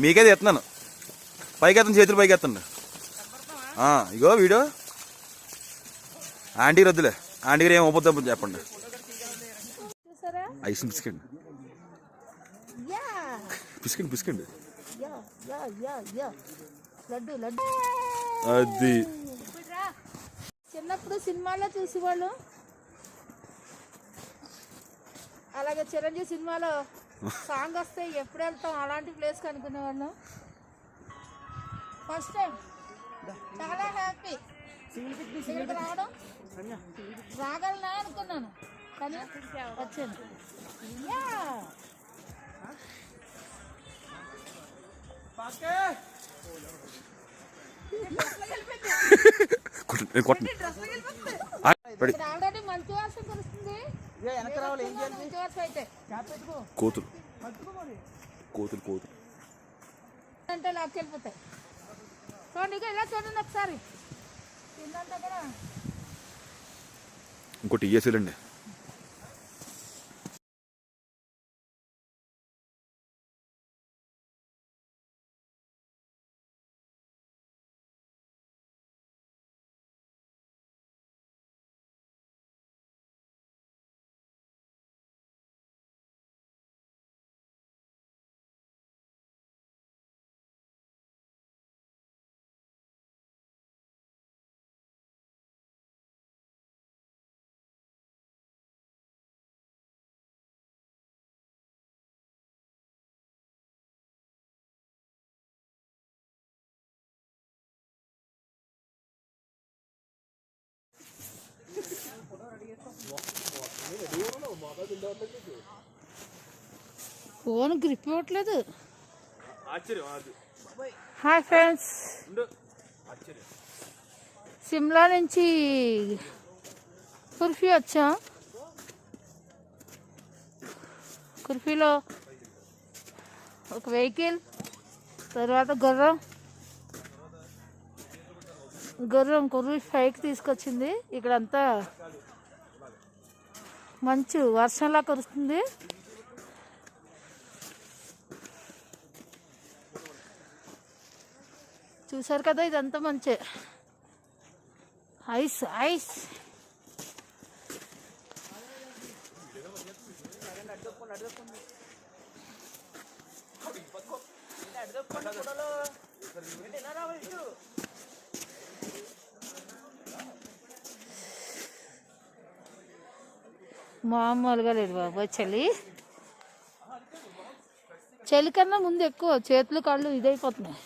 మీకే తెస్తున్నాను. పైకి ఎత్తండి, చేతులు పైకి ఎత్తండి. ఇగో వీడియో ఆంటీ రద్దులే. ఆంటీ గారు ఏం ఒప్పొద్దు చెప్పండి. ఐస్ బిస్కెట్ బిస్కెట్ బిస్కెట్ అది చిన్నప్పుడు సినిమాలో చూసేవాళ్ళు. అలాగే చిరంజీవి సినిమాలో సాంగ్ వస్తే ఎప్పుడు వెళ్తాం అలాంటి ప్లేస్కి అనుకునేవాళ్ళం. ఫస్ట్ టైం చాలా హ్యాపీ ఇక్కడికి రావడం. రాగలనా అనుకున్నాను కానీ వచ్చాను. ఆల్రెడీ మంచి వాసన కురుస్తుంది. మంచి వాసన అయితే కోతులు కోతులు కోతులు అంటే లాక్కెళ్ళిపోతాయి. చూడండి, ఇక ఇలా చూడండి ఒకసారి. కిందంతా కూడా ఇంకోటి ఇయ్యేసేలండి. ఫోన్ గ్రిప్ ఇవ్వట్లేదు. హాయ్ ఫ్రెండ్స్, సిమ్లా నుంచి కుర్ఫీ వచ్చాం. కుర్ఫీలో ఒక వెహికల్, తర్వాత గుర్రం కుర్ఫీ పైకి తీసుకొచ్చింది. ఇక్కడంతా మంచు వర్షంలా కురుస్తుంది. చూసారు కదా, ఇదంతా మంచి ఐస్ ఐస్. మామూలుగా లేదు బాబా చలి. చలి కన్నా ముందు ఎక్కువ చేతులు కాళ్ళు ఇదైపోతున్నాయి.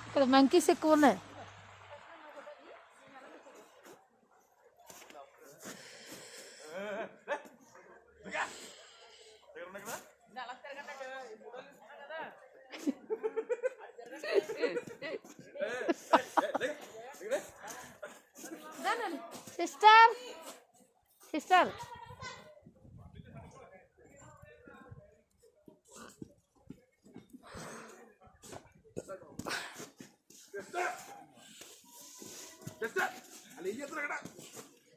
ఇక్కడ మంకీస్ ఎక్కువ ఉన్నాయి. సిస్టర్ సిస్టర్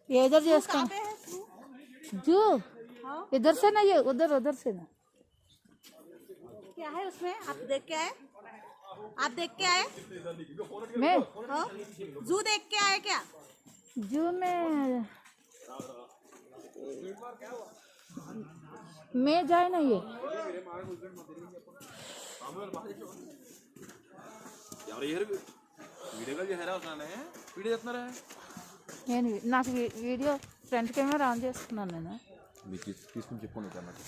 इधर जिसका जो इधर से ना, ये उधर उधर से ना. क्या है उसमें? आप देख के आए? आप देख के आए? मैं जू देख के आए क्या? जू में जाए ना. ये నేను నాకు వీడియో ఫ్రంట్ కెమెరా ఆన్ చేస్తున్నాను. నేను మీకు తీసుకుని చెప్పండి.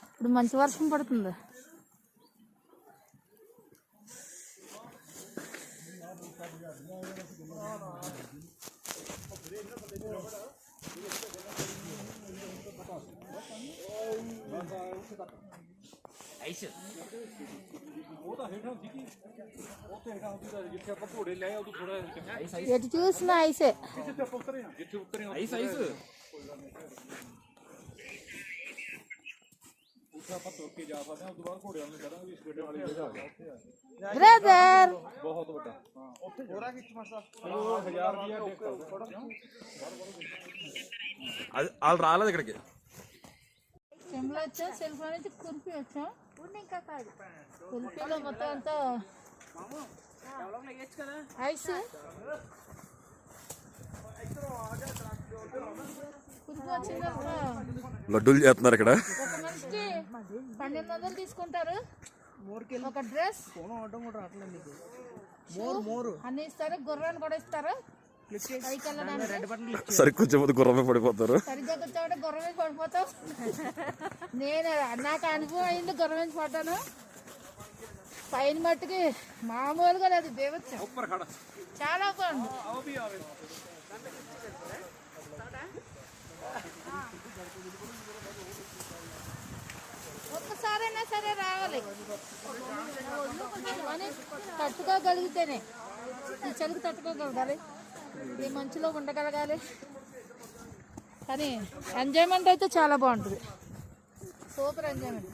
ఇప్పుడు మంచి వర్షం పడుతుంది. ఎటు చూసినా ఐసే. బ్రదర్ అది వాళ్ళు రాలేదు ఇక్కడికి. సిమ్లో వచ్చాం, సెల్ఫ్ నుంచి కుర్పీ వచ్చాం. ఇంకా కాదు కుర్పీలో మొత్తం అంతా ఐస్. కుర్పీ వచ్చిన లడ్డూలు చేస్తున్నారు ఇక్కడ. ఒక మనిషికి 1200 తీసుకుంటారు. ఒక డ్రెస్ అన్ని ఇస్తారు, గుర్రాన్ని కూడా ఇస్తారు. పైకి వెళ్ళడానికి సరిగ్గా కొంచెం మంది గుర్రమే పడిపోతారు. సరిగ్గా కూర్చోబట్టి గుర్రం మీద పడిపోతాం. నాకు అనుభవం అయింది గుర్రం మీద పడ్డాను. పైన మట్టుకి మామూలుగా లేదు, బేవచ్చు. చాలా బాగుంది. ఒక్కసారైనా సరే రావాలి, కానీ తట్టుకోగలిగితేనే. ఈ చలికి తట్టుకోగలగాలి, ఈ మంచులో ఉండగలగాలి. కానీ ఎంజాయ్మెంట్ అయితే చాలా బాగుంటుంది, సూపర్ ఎంజాయ్మెంట్.